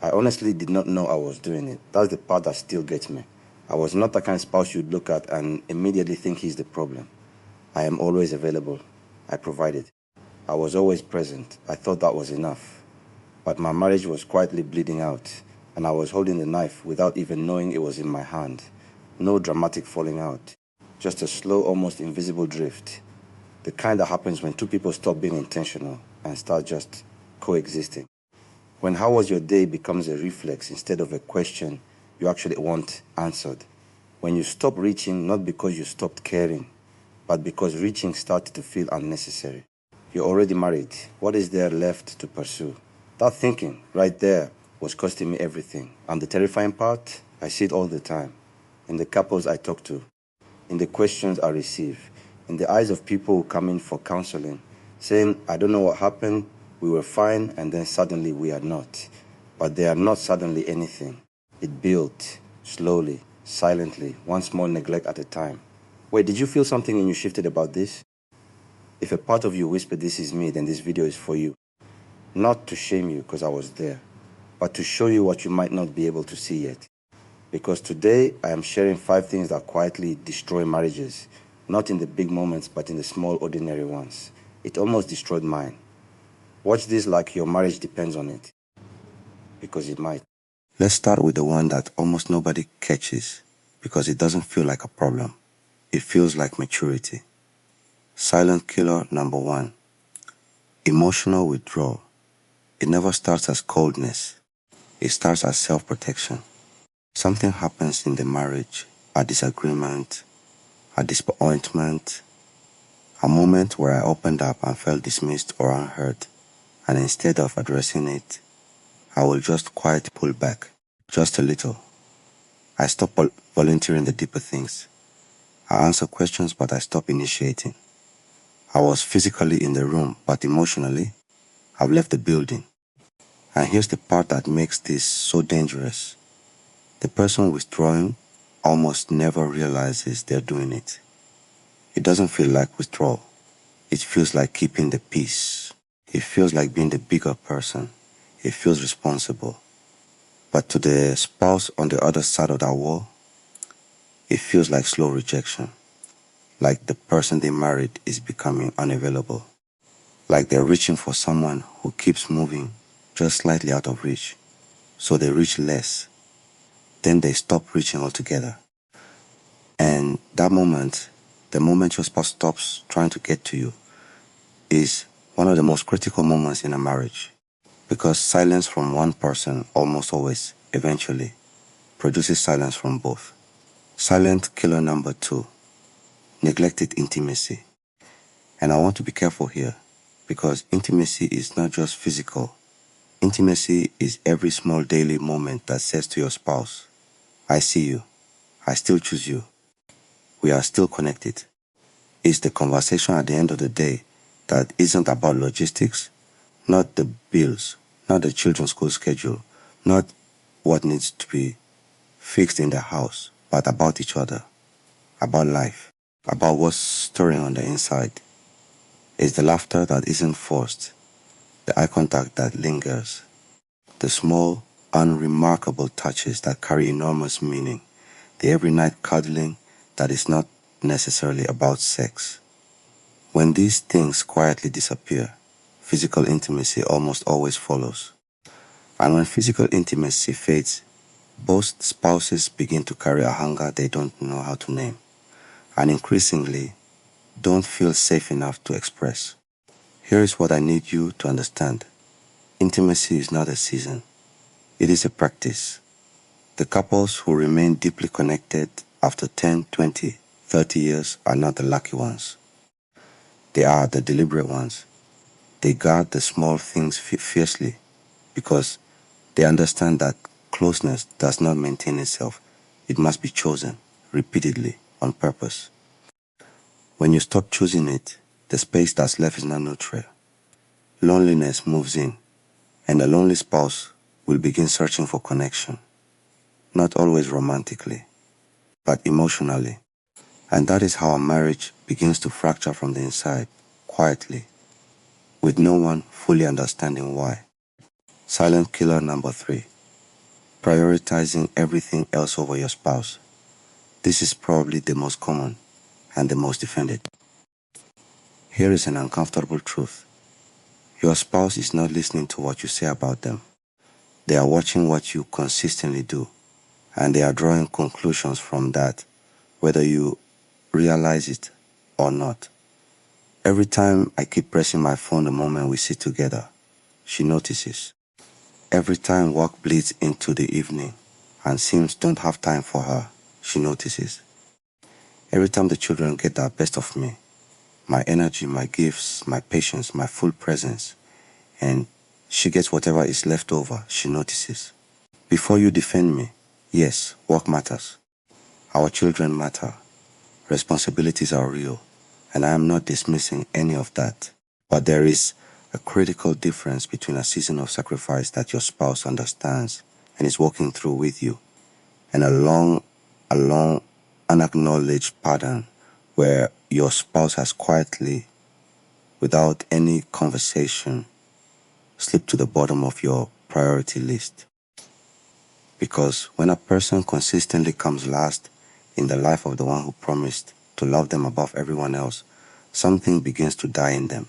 I honestly did not know I was doing it. That's the part that still gets me. I was not the kind of spouse you'd look at and immediately think he's the problem. I am always available. I provided. I was always present. I thought that was enough. But my marriage was quietly bleeding out, and I was holding the knife without even knowing it was in my hand. No dramatic falling out, just a slow, almost invisible drift. The kind that happens when two people stop being intentional and start just coexisting. When "how was your day" becomes a reflex instead of a question you actually want answered. When you stop reaching not because you stopped caring, but because reaching started to feel unnecessary. You're already married. What is there left to pursue? That thinking right there was costing me everything. And the terrifying part, I see it all the time. In the couples I talk to, in the questions I receive, in the eyes of people who come in for counseling, saying, "I don't know what happened, we were fine, and then suddenly we are not." But they are not suddenly anything. It built, slowly, silently, one small neglect at a time. Wait, did you feel something when you shifted about this? If a part of you whispered, "This is me," then this video is for you. Not to shame you because I was there, but to show you what you might not be able to see yet. Because today I am sharing 5 things that quietly destroy marriages, not in the big moments, but in the small, ordinary ones. It almost destroyed mine. Watch this like your marriage depends on it, because it might. Let's start with the one that almost nobody catches, because it doesn't feel like a problem. It feels like maturity. Silent killer number 1. Emotional withdrawal. It never starts as coldness. It starts as self-protection. Something happens in the marriage, a disagreement, a disappointment, a moment where I opened up and felt dismissed or unheard, and instead of addressing it, I will just quietly pull back, just a little. I stop volunteering the deeper things. I answer questions, but I stop initiating. I was physically in the room, but emotionally, I've left the building. And here's the part that makes this so dangerous. The person withdrawing almost never realizes they're doing it. It doesn't feel like withdrawal. It feels like keeping the peace. It feels like being the bigger person. It feels responsible. But to the spouse on the other side of that wall, it feels like slow rejection. Like the person they married is becoming unavailable. Like they're reaching for someone who keeps moving just slightly out of reach. So they reach less. Then they stop reaching altogether. And that moment, the moment your spouse stops trying to get to you, is one of the most critical moments in a marriage. Because silence from one person almost always, eventually, produces silence from both. Silent killer number 2. Neglected intimacy. And I want to be careful here, because intimacy is not just physical. Intimacy is every small daily moment that says to your spouse, "I see you. I still choose you. We are still connected." It's the conversation at the end of the day that isn't about logistics, not the bills, not the children's school schedule, not what needs to be fixed in the house, but about each other, about life, about what's stirring on the inside. It's the laughter that isn't forced, the eye contact that lingers, the small, unremarkable touches that carry enormous meaning, the every night cuddling that is not necessarily about sex. When these things quietly disappear, physical intimacy almost always follows. And when physical intimacy fades, both spouses begin to carry a hunger they don't know how to name, and increasingly don't feel safe enough to express. Here is what I need you to understand. Intimacy is not a season. It is a practice. The couples who remain deeply connected after 10, 20, 30 years are not the lucky ones. They are the deliberate ones. They guard the small things fiercely because they understand that closeness does not maintain itself. It must be chosen repeatedly on purpose. When you stop choosing it, the space that's left is not neutral. Loneliness moves in, and a lonely spouse will begin searching for connection. Not always romantically, but emotionally. And that is how a marriage begins to fracture from the inside, quietly, with no one fully understanding why. Silent killer number 3. prioritizing everything else over your spouse. This is probably the most common and the most defended. Here is an uncomfortable truth. Your spouse is not listening to what you say about them. They are watching what you consistently do, and they are drawing conclusions from that, whether you realize it or not. Every time I keep pressing my phone the moment we sit together, she notices. Every time work bleeds into the evening and Sims don't have time for her, she notices. Every time the children get the best of me, my energy, my gifts, my patience, my full presence, and she gets whatever is left over, she notices. Before you defend me, yes, work matters. Our children matter. Responsibilities are real, and I am not dismissing any of that. But there is a critical difference between a season of sacrifice that your spouse understands and is walking through with you, and a long, unacknowledged pattern where your spouse has quietly, without any conversation, slipped to the bottom of your priority list. Because when a person consistently comes last in the life of the one who promised to love them above everyone else, something begins to die in them.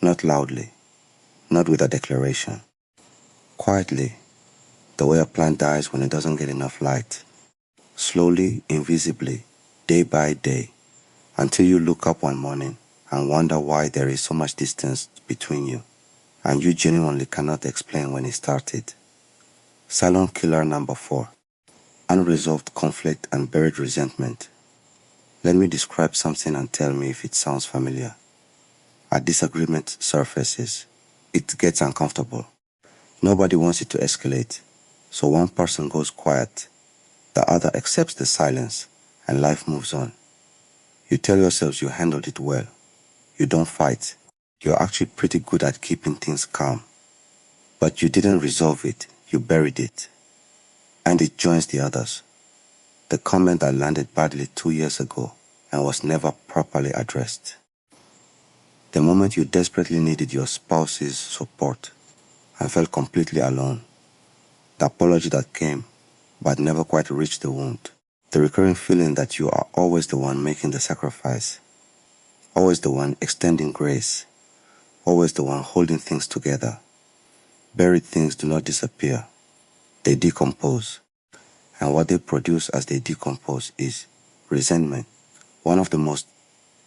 Not loudly, not with a declaration. Quietly, the way a plant dies when it doesn't get enough light. Slowly, invisibly, day by day, until you look up one morning and wonder why there is so much distance between you, and you genuinely cannot explain when it started. Silent killer number 4. Unresolved conflict and buried resentment. Let me describe something and tell me if it sounds familiar. A disagreement surfaces. It gets uncomfortable. Nobody wants it to escalate. So one person goes quiet. The other accepts the silence, and life moves on. You tell yourselves you handled it well. You don't fight. You're actually pretty good at keeping things calm. But you didn't resolve it. You buried it. And it joins the others. The comment that landed badly 2 years ago and was never properly addressed. The moment you desperately needed your spouse's support and felt completely alone. The apology that came but never quite reached the wound. The recurring feeling that you are always the one making the sacrifice. Always the one extending grace. Always the one holding things together. Buried things do not disappear. They decompose. And what they produce as they decompose is resentment, one of the most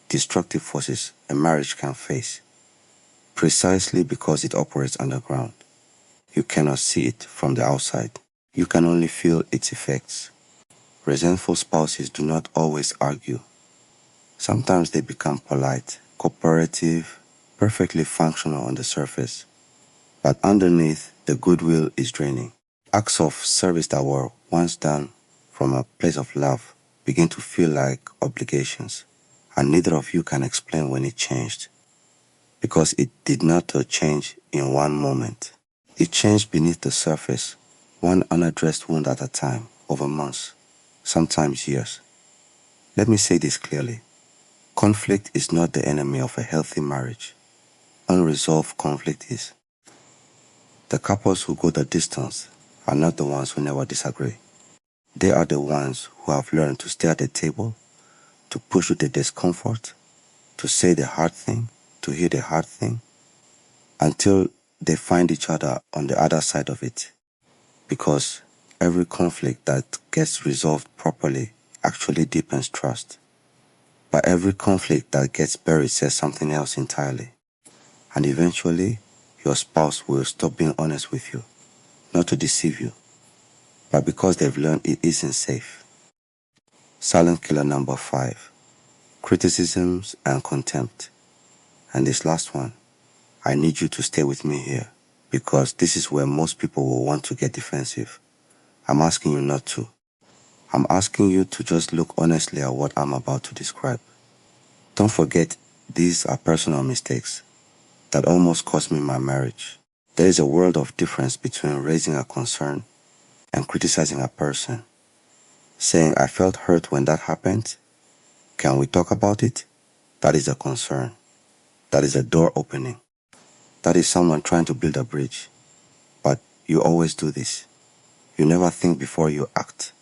destructive forces a marriage can face, precisely because it operates underground. You cannot see it from the outside. You can only feel its effects. Resentful spouses do not always argue. Sometimes they become polite, cooperative, perfectly functional on the surface. But underneath, the goodwill is draining. Acts of service that were once done from a place of love begin to feel like obligations, and neither of you can explain when it changed, because it did not change in one moment. It changed beneath the surface, one unaddressed wound at a time, over months, sometimes years. Let me say this clearly. Conflict is not the enemy of a healthy marriage. Unresolved conflict is. The couples who go the distance are not the ones who never disagree. They are the ones who have learned to stay at the table, to push through the discomfort, to say the hard thing, to hear the hard thing, until they find each other on the other side of it. Because every conflict that gets resolved properly actually deepens trust. But every conflict that gets buried says something else entirely. And eventually, your spouse will stop being honest with you, not to deceive you, but because they've learned it isn't safe. Silent killer number 5. Criticisms and contempt. And this last one, I need you to stay with me here, because this is where most people will want to get defensive. I'm asking you not to. I'm asking you to just look honestly at what I'm about to describe. Don't forget, these are personal mistakes that almost cost me my marriage. There is a world of difference between raising a concern and criticizing a person. Saying, I felt hurt when that happened. Can we talk about it? That is a concern. That is a door opening. That is someone trying to build a bridge. But you always do this. You never think before you act.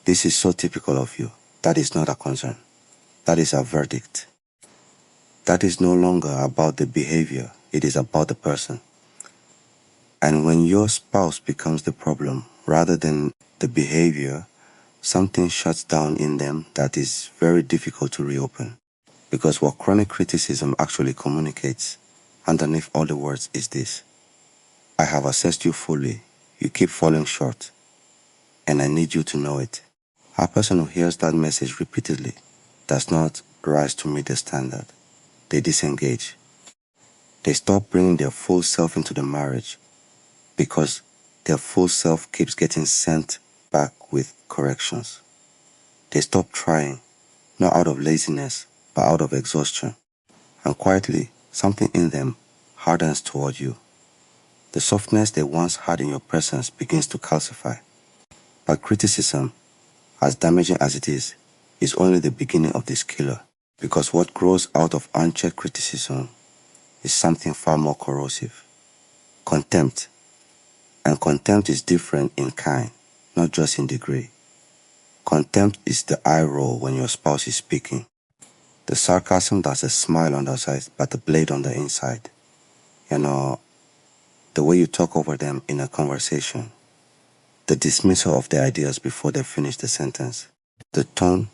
This is so typical of you. That is not a concern. That is a verdict. That is no longer about the behavior. It is about the person. And when your spouse becomes the problem rather than the behavior, something shuts down in them that is very difficult to reopen. Because what chronic criticism actually communicates underneath all the words is this: I have assessed you fully. You keep falling short. And I need you to know it. A person who hears that message repeatedly does not rise to meet the standard. They disengage. They stop bringing their full self into the marriage because their full self keeps getting sent back with corrections. They stop trying, not out of laziness, but out of exhaustion. And quietly, something in them hardens toward you. The softness they once had in your presence begins to calcify. But criticism, as damaging as it is only the beginning of this killer. Because what grows out of unchecked criticism is something far more corrosive. Contempt. And contempt is different in kind, not just in degree. Contempt is the eye roll when your spouse is speaking. The sarcasm that's a smile on the outside, but a blade on the inside. You know, the way you talk over them in a conversation. The dismissal of their ideas before they finish the sentence. The tone,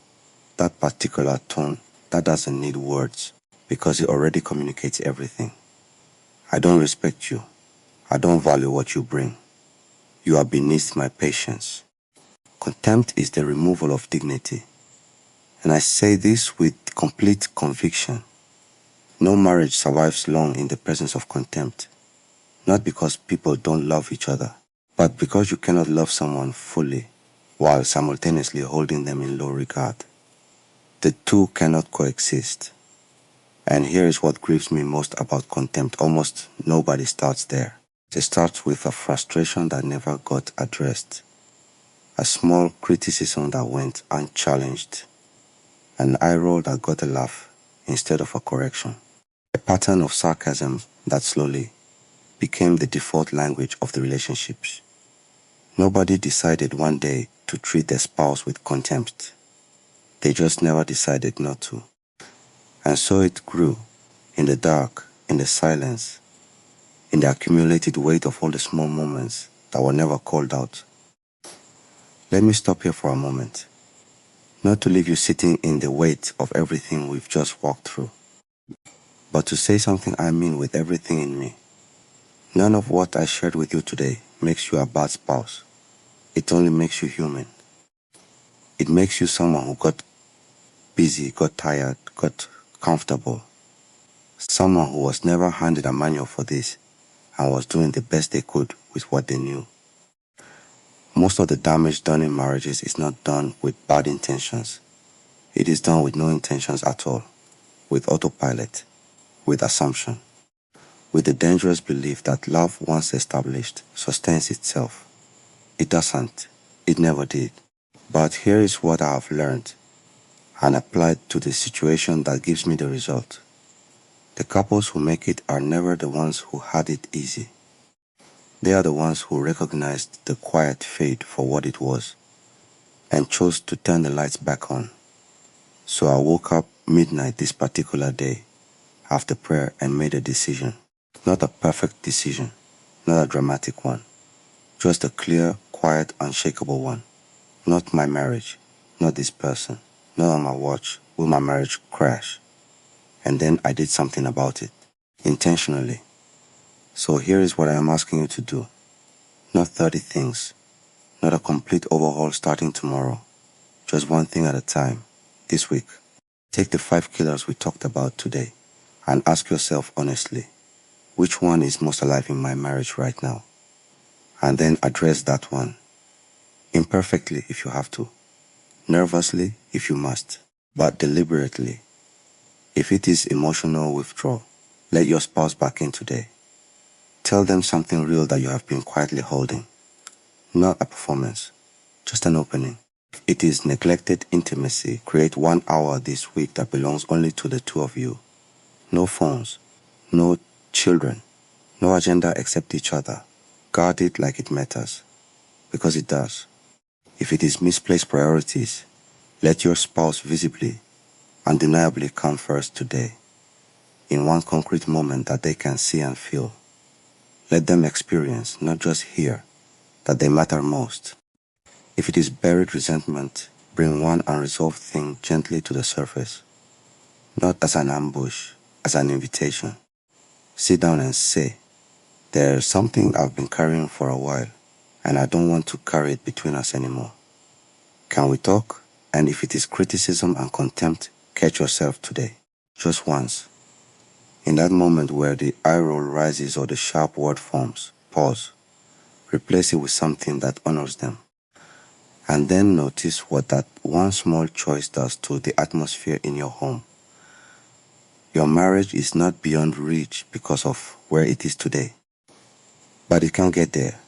that particular tone, that doesn't need words because it already communicates everything. I don't respect you. I don't value what you bring. You are beneath my patience. Contempt is the removal of dignity. And I say this with complete conviction. No marriage survives long in the presence of contempt. Not because people don't love each other, but because you cannot love someone fully while simultaneously holding them in low regard. The two cannot coexist. And here is what grieves me most about contempt. Almost nobody starts there. They start with a frustration that never got addressed. A small criticism that went unchallenged. An eye roll that got a laugh instead of a correction. A pattern of sarcasm that slowly became the default language of the relationships. Nobody decided one day to treat their spouse with contempt. They just never decided not to. And so it grew, in the dark, in the silence, in the accumulated weight of all the small moments that were never called out. Let me stop here for a moment, not to leave you sitting in the weight of everything we've just walked through, but to say something I mean with everything in me. None of what I shared with you today makes you a bad spouse. It only makes you human. It makes you someone who got busy, got tired, got comfortable. Someone who was never handed a manual for this and was doing the best they could with what they knew. Most of the damage done in marriages is not done with bad intentions. It is done with no intentions at all, with autopilot, with assumption, with the dangerous belief that love once established sustains itself. It doesn't. It never did. But here is what I have learned and applied to the situation that gives me the result. The couples who make it are never the ones who had it easy. They are the ones who recognized the quiet fade for what it was and chose to turn the lights back on. So I woke up midnight this particular day after prayer and made a decision. Not a perfect decision, not a dramatic one, just a clear, quiet, unshakable one. Not my marriage, not this person, not on my watch will my marriage crash. And then I did something about it, intentionally. So here is what I am asking you to do. Not 30 things, not a complete overhaul starting tomorrow. Just one thing at a time, this week. Take the 5 killers we talked about today and ask yourself honestly, which one is most alive in my marriage right now? And then address that one. Imperfectly if you have to. Nervously if you must. But deliberately. If it is emotional withdrawal, let your spouse back in today. Tell them something real that you have been quietly holding. Not a performance, just an opening. If it is neglected intimacy, create 1 hour this week that belongs only to the two of you. No phones, no children, no agenda except each other. Guard it like it matters. because it does. If it is misplaced priorities, let your spouse visibly, undeniably come first today, in one concrete moment that they can see and feel. Let them experience, not just hear, that they matter most. If it is buried resentment, bring one unresolved thing gently to the surface, not as an ambush, as an invitation. Sit down and say, "There's something I've been carrying for a while, and I don't want to carry it between us anymore. Can we talk?" And if it is criticism and contempt, catch yourself today, just once. In that moment where the eye roll rises or the sharp word forms, pause. Replace it with something that honors them. And then notice what that one small choice does to the atmosphere in your home. Your marriage is not beyond reach because of where it is today. But it can get there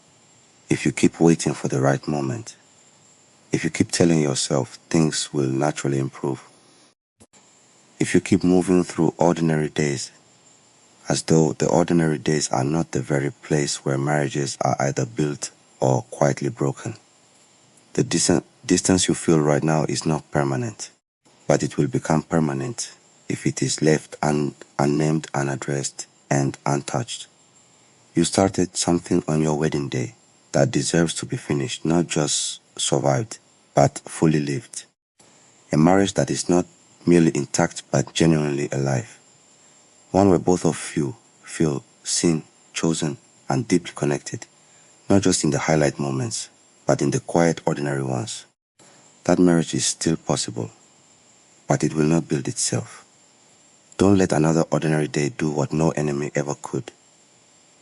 if you keep waiting for the right moment. If you keep telling yourself things will naturally improve. If you keep moving through ordinary days as though the ordinary days are not the very place where marriages are either built or quietly broken. The distance you feel right now is not permanent, but it will become permanent if it is left unnamed, unaddressed, and untouched. You started something on your wedding day that deserves to be finished, not just survived, but fully lived. A marriage that is not merely intact, but genuinely alive. One where both of you feel seen, chosen, and deeply connected, not just in the highlight moments, but in the quiet, ordinary ones. That marriage is still possible, but it will not build itself. Don't let another ordinary day do what no enemy ever could.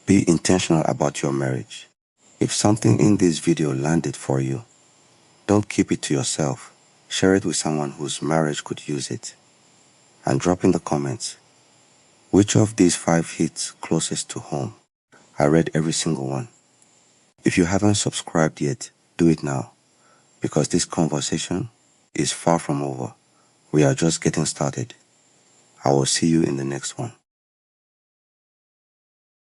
Be intentional about your marriage. If something in this video landed for you, don't keep it to yourself. Share it with someone whose marriage could use it. And drop in the comments, which of these 5 hits closest to home? I read every single one. If you haven't subscribed yet, do it now, because this conversation is far from over. We are just getting started. I will see you in the next one.